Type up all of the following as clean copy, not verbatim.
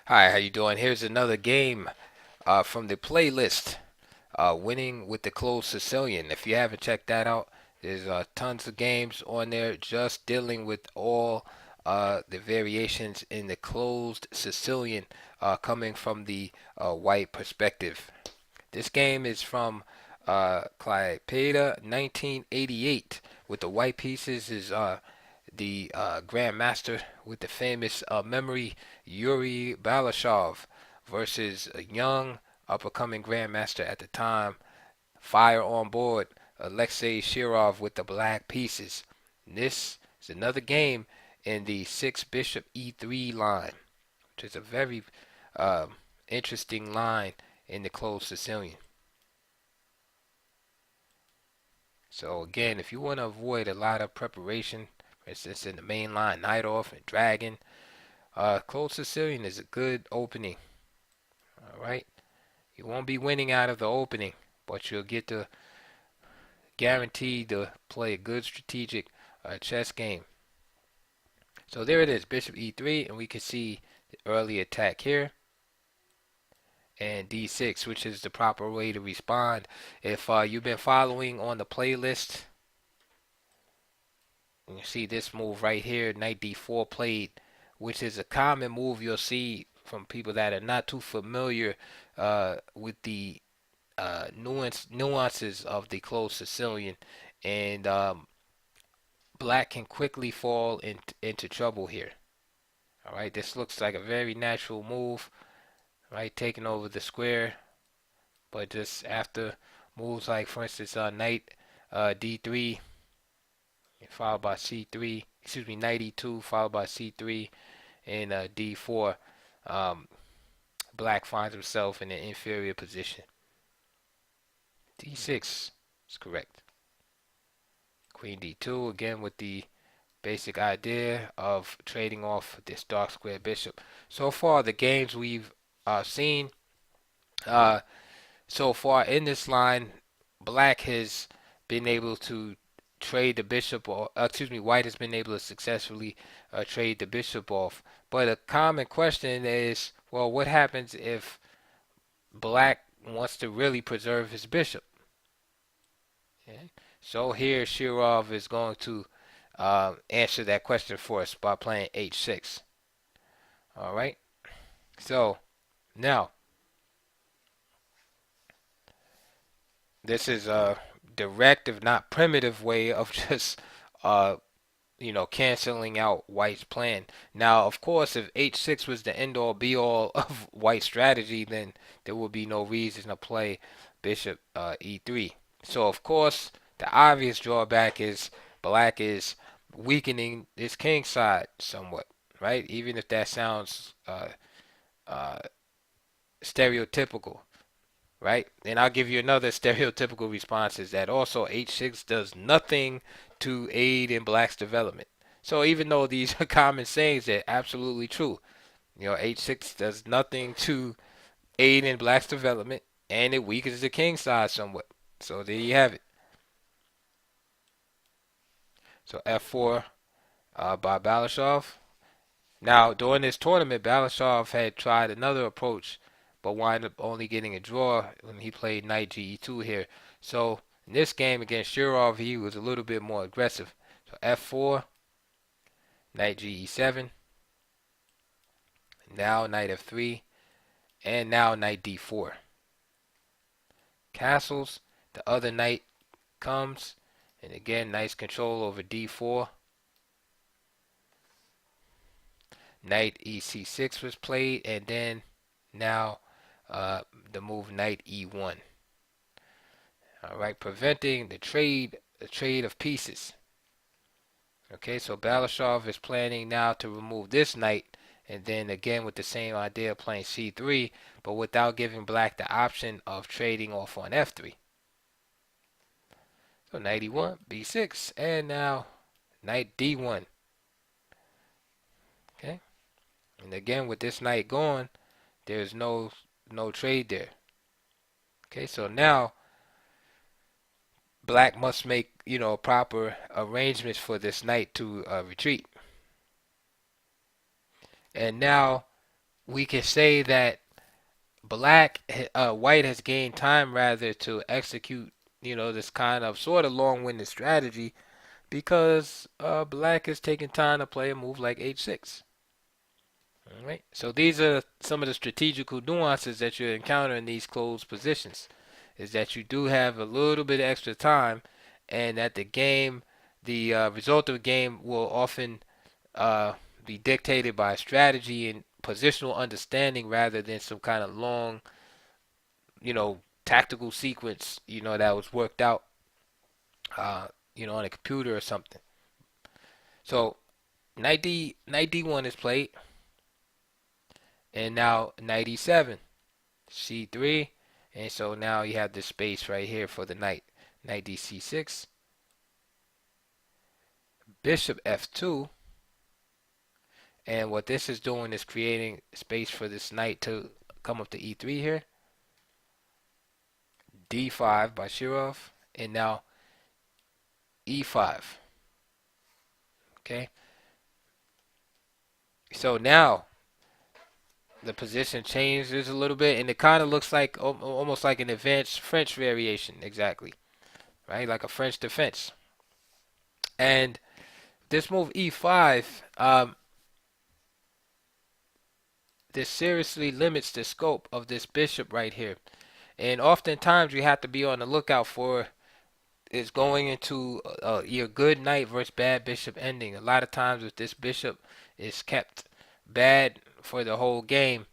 Hi, how you doing? Here's another game from the playlist, Winning with the Closed Sicilian. If you haven't checked that out, there's tons of games on there just dealing with all the variations in the closed Sicilian coming from the white perspective. This game is from Klaipeda 1988. With the white pieces is the grandmaster with the famous memory, Yuri Balashov, versus a young up-and-coming grandmaster at the time, fire on board, Alexei-Shirov with the black pieces. This is another game in the 6 bishop e3 line, which is a very uh, interesting line in the closed Sicilian. So again, if you want to avoid a lot of preparation, for instance in the main line, Knight off and Dragon, closed Sicilian is a good opening. All right, you won't be winning out of the opening, but you'll get to guaranteed to play a good strategic chess game. So there it is, Bishop E3, and we can see the early attack here, and D6, which is the proper way to respond. If you've been following on the playlist, you see this move right here, Knight D4 played, which is a common move you'll see from people that are not too familiar with the nuances of the closed Sicilian, and black can quickly fall into trouble here. All right, this looks like a very natural move, right? Taking over the square, but just after moves like, for instance, knight d3 followed by c3, excuse me, knight e2 followed by c3 and d4, um, black finds himself in an inferior position. d6 is correct. Queen d2 again with the basic idea of trading off this dark square bishop. So far, the games we've seen uh, so far in this line, black has been able to trade the bishop, or excuse me, white has been able to successfully trade the bishop off. But a common question is, well, what happens if black wants to really preserve his bishop? Okay. So here, Shirov is going to answer that question for us by playing h6. All right. So now this is a direct, if not primitive, way of just uh, canceling out white's plan. Now, of course, if h6 was the end all be all of white's strategy, then there would be no reason to play bishop e3. So, of course, the obvious drawback is black is weakening his king side somewhat, right? Even if that sounds uh, stereotypical, right? And I'll give you another stereotypical response is that also h6 does nothing to aid in black's development. So even though these are common sayings, they're absolutely true. H6 does nothing to aid in black's development, and it weakens the king side somewhat. So there you have it. So f4 by Balashov. Now, during this tournament, Balashov had tried another approach, but wound up only getting a draw when he played knight ge2 here. So, in this game against Shirov, he was a little bit more aggressive. So, f4, knight ge7, now knight f3, and now knight d4. Castles, the other knight comes, and again, nice control over d4. Knight ec6 was played, and then now the move knight e1. All right, preventing the trade of pieces. Okay, so Balashov is planning now to remove this knight, and then again with the same idea playing c3, but without giving black the option of trading off on f3. So knight e1, b6, and now knight d1. Okay, and again with this knight gone, there's no trade there. Okay, so now black must make proper arrangements for this knight to retreat. And now we can say that white has gained time rather to execute, this kind of sort of long-winded strategy because black is taking time to play a move like h6. All right. So these are some of the strategical nuances that you encounter in these closed positions. Is that you do have a little bit of extra time, and that the result of the game will often uh, be dictated by strategy and positional understanding rather than some kind of long, tactical sequence, that was worked out, on a computer or something. So knight d1 is played, and now knight e7, c3, and so now you have this space right here for the knight. Knight d c6, bishop f2, and what this is doing is creating space for this knight to come up to e3 here. d5 by Shirov, and now e5. Okay, so now the position changes a little bit, and it kind of looks like almost like an advanced French variation, exactly, right? Like a French defense. And this move e5, this seriously limits the scope of this bishop right here. And oftentimes you have to be on the lookout for is going into your good knight versus bad bishop ending. A lot of times if this bishop is kept bad for the whole game,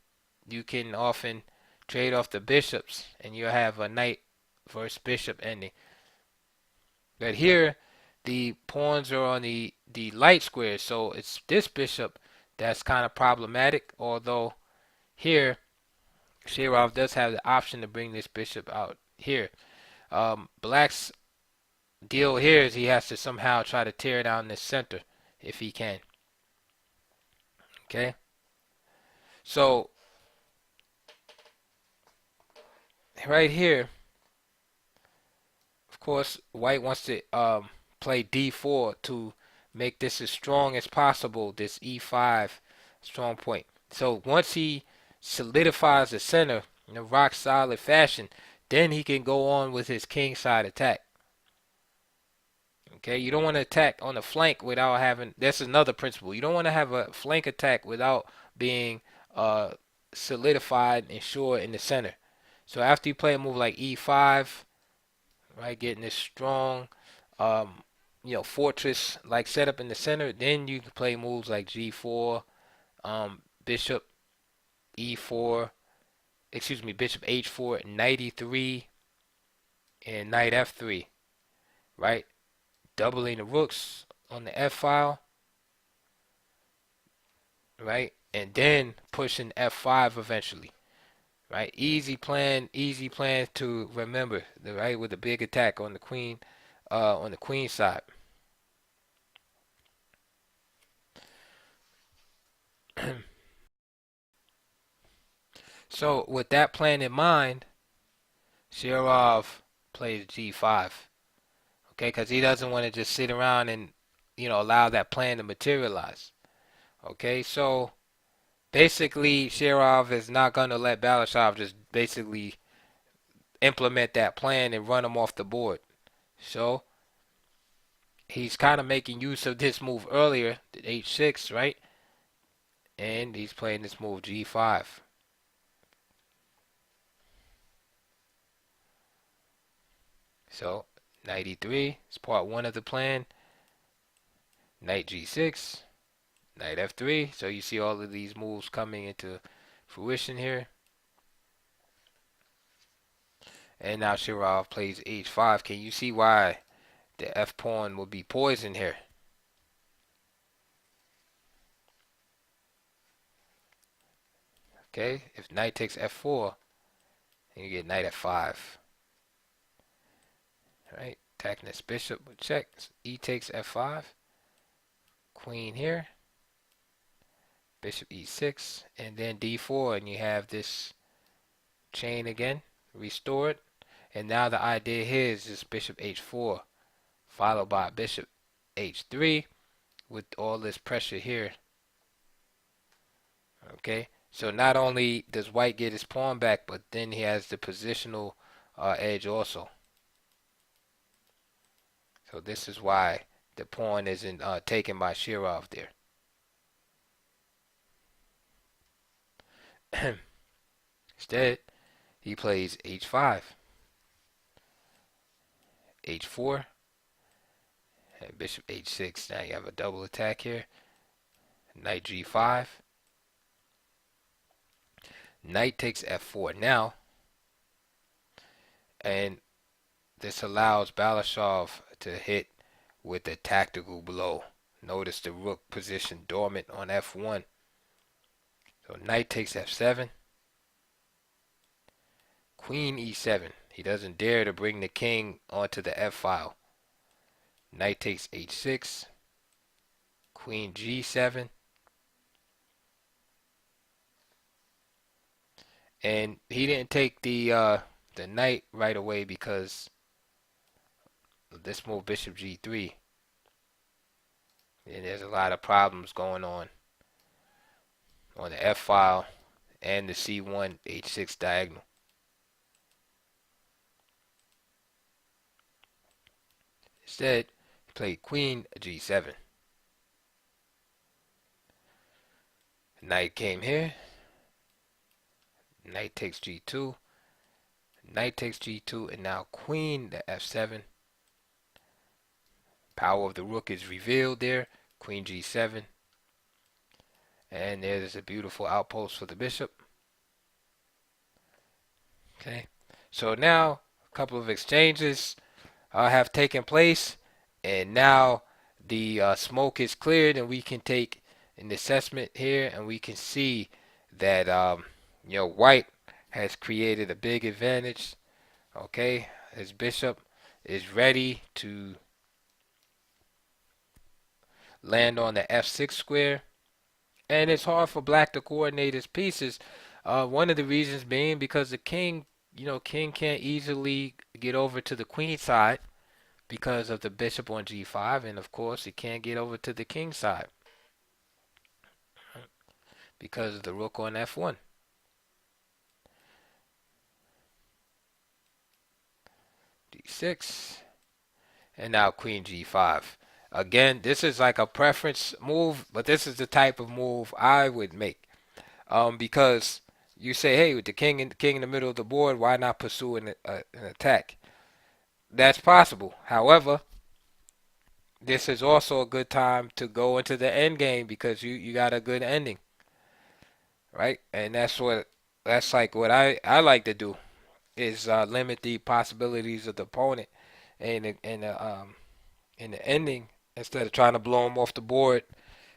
you can often trade off the bishops and you'll have a knight versus bishop ending. But here the pawns are on the light square, so it's this bishop that's kind of problematic, although here Shirov does have the option to bring this bishop out here. Black's deal here is he has to somehow try to tear down this center if he can. Okay, so right here, of course, white wants to play d4 to make this as strong as possible, this e5 strong point. So once he solidifies the center in a rock solid fashion, then he can go on with his king side attack. Okay, you don't want to attack on the flank without having. That's another principle. You don't want to have a flank attack without being uh, solidified and sure in the center. So after you play a move like e5, right, getting this strong, um, fortress like setup in the center, then you can play moves like g4, bishop e4, excuse me, bishop h4, knight e3, and knight f3, right? Doubling the rooks on the F file, right? And then pushing F5 eventually, right? Easy plan to remember, right? With a big attack on the queen side. So with that plan in mind, Shirov plays G5, okay? Because he doesn't want to just sit around and, allow that plan to materialize. Okay, so basically, Shirov is not going to let Balashov just basically implement that plan and run him off the board. So he's kind of making use of this move earlier, the h6, right? And he's playing this move g5. So knight e3 is part one of the plan. Knight g6, knight f3. So you see all of these moves coming into fruition here. And now Shirov plays h5. Can you see why the f pawn will be poisoned here? Okay, if knight takes f4, then you get knight f5. Right, attacking this bishop with check. E takes f5. Queen here. Bishop e6, and then d4, and you have this chain again, restored. And now the idea here is this bishop h4, followed by bishop h3, with all this pressure here. Okay, So not only does white get his pawn back, but then he has the positional edge also. So this is why the pawn isn't taken by Shirov there. Instead, he plays h5, h4, and bishop h6. Now you have a double attack here. Knight g5. Knight takes f4 now, and this allows Balashov to hit with a tactical blow. Notice the rook position dormant on f1. So knight takes f7. Queen e7. He doesn't dare to bring the king onto the f file. Knight takes h6. Queen g7. And he didn't take the knight right away because of this move, bishop g3. And there's a lot of problems going on the f file and the c1 h6 diagonal. Instead, he played queen g7. Knight came here. Knight takes g2. Knight takes g2, and now queen to f7. Power of the rook is revealed there. Queen g7. And there's a beautiful outpost for the bishop. Okay. So now a couple of exchanges have taken place, and now the smoke is cleared, and we can take an assessment here, and we can see that white has created a big advantage. Okay, his bishop is ready to land on the f6 square, and it's hard for black to coordinate his pieces. One of the reasons being because the king, king can't easily get over to the queen side because of the bishop on g5, and of course he can't get over to the king side because of the rook on f1. d6, and now queen g5. Again, this is like a preference move, but this is the type of move I would make. Because you say, hey, with the king in the middle of the board, why not pursue an attack? That's possible. However, this is also a good time to go into the end game because you got a good ending, right? And that's like what I like to do is limit the possibilities of the opponent in the ending instead of trying to blow him off the board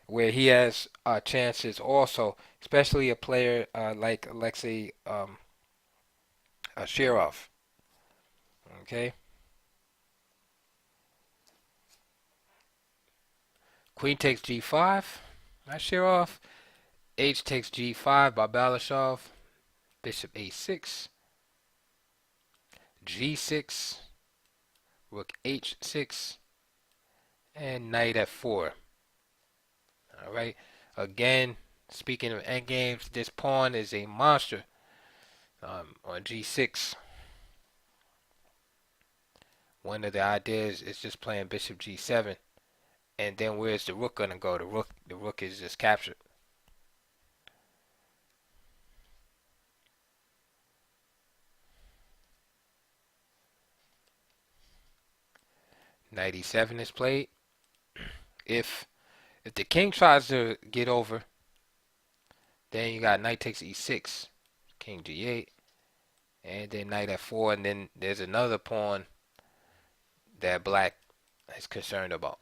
where he has chances also, especially a player like Alexei Shirov. Okay, queen takes g5, not Shirov. H takes g5 by Balashov. Bishop a6, g6, rook h6, and knight f4. All right. Again, speaking of endgames, this pawn is a monster on g6. One of the ideas is just playing bishop g7, and then where's the rook gonna go? The rook is just captured. Knight e7 is played. If the king tries to get over, then you got knight takes e6, king g8, and then knight f4, and then there's another pawn that black is concerned about.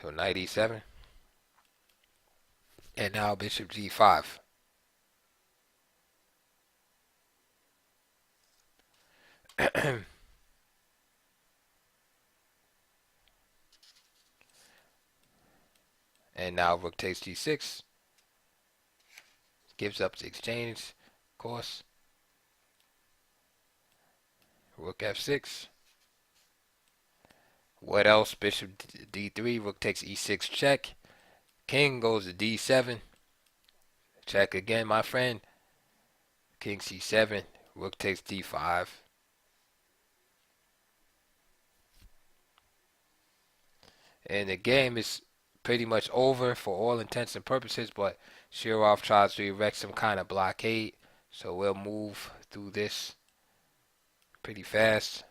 So knight e7, and now bishop g5. And now rook takes g6, gives up the exchange, of course. Rook f6, What else? Bishop d3, rook takes e6 check. King goes to d7. Check again, my friend. King c7. Rook takes d5. And the game is pretty much over for all intents and purposes, but Shirov tries to erect some kind of blockade. So we'll move through this pretty fast.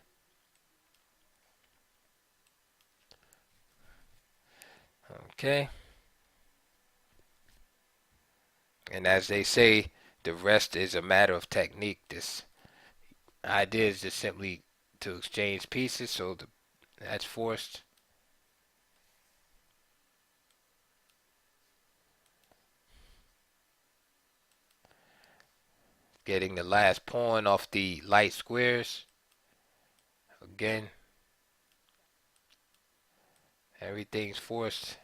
Okay. And as they say, the rest is a matter of technique. This idea is just simply to exchange pieces, so that's forced. Getting the last pawn off the light squares. Again, everything's forced.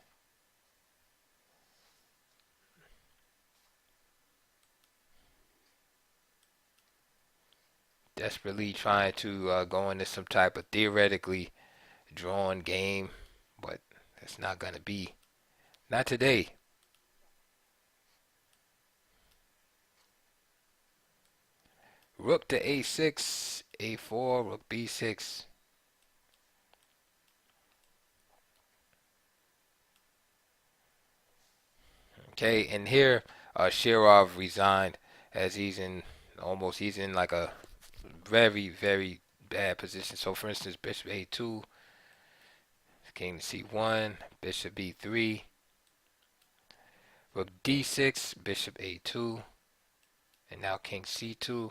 Desperately trying to go into some type of theoretically drawn game, but it's not going to be. Not today. Rook to a6, a4, rook b6. Okay, and here Shirov resigned as he's in like a very, very bad position. So for instance, bishop a2, king to c1, bishop b3, rook d6, bishop a2, and now king c2,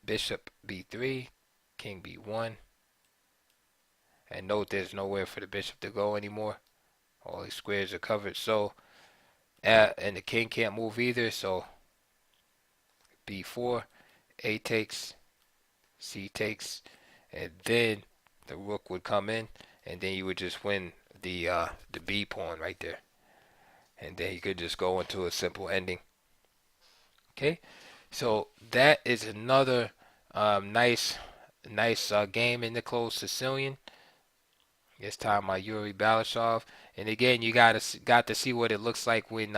bishop b3, king b1. And note there's nowhere for the bishop to go anymore. All these squares are covered. So, and the king can't move either. So b4, a takes, c takes, and then the rook would come in, and then you would just win the b pawn right there, and then you could just go into a simple ending. Okay, so that is another nice game in the closed Sicilian. This time by Yuri Balashov, and again you got to see what it looks like when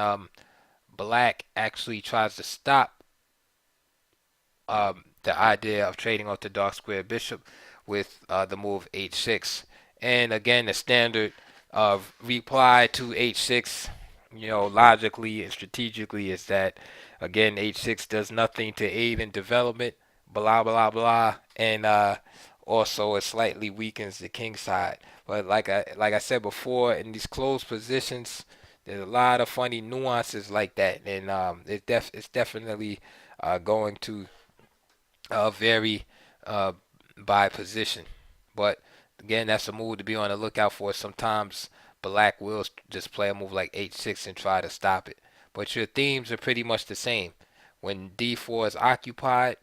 Black actually tries to stop the idea of trading off the dark square bishop with the move h6. And again, the standard of reply to h6, logically and strategically is that, again, h6 does nothing to aid in development, blah, blah, blah, and also it slightly weakens the king side. But like I said before, in these closed positions, there's a lot of funny nuances like that, and it's definitely going to vary uh, by position. But again, that's a move to be on the lookout for. Sometimes Black will just play a move like h6 and try to stop it. But your themes are pretty much the same. When d4 is occupied,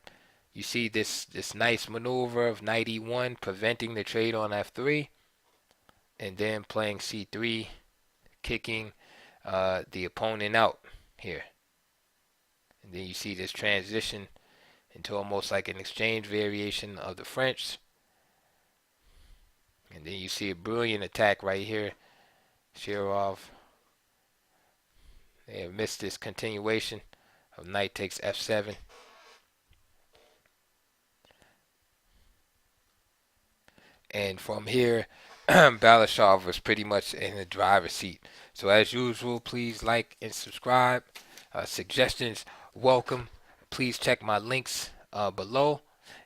you see this nice maneuver of knight e1 preventing the trade on f3, and then playing c3, kicking the opponent out here. And then you see this transition into almost like an exchange variation of the French. And then you see a brilliant attack right here. Shirov. They have missed this continuation of knight takes f7. And from here, Balashov was pretty much in the driver's seat. So as usual, please like and subscribe. Suggestions welcome. Please check my links below.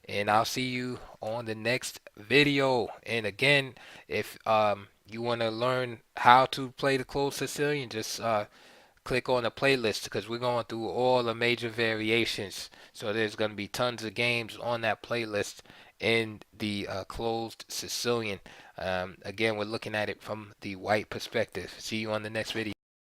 And I'll see you on the next video. And again, if you want to learn how to play the closed Sicilian, just click on the playlist because we're going through all the major variations. So there's going to be tons of games on that playlist in the closed Sicilian. Again, we're looking at it from the white perspective. See you on the next video.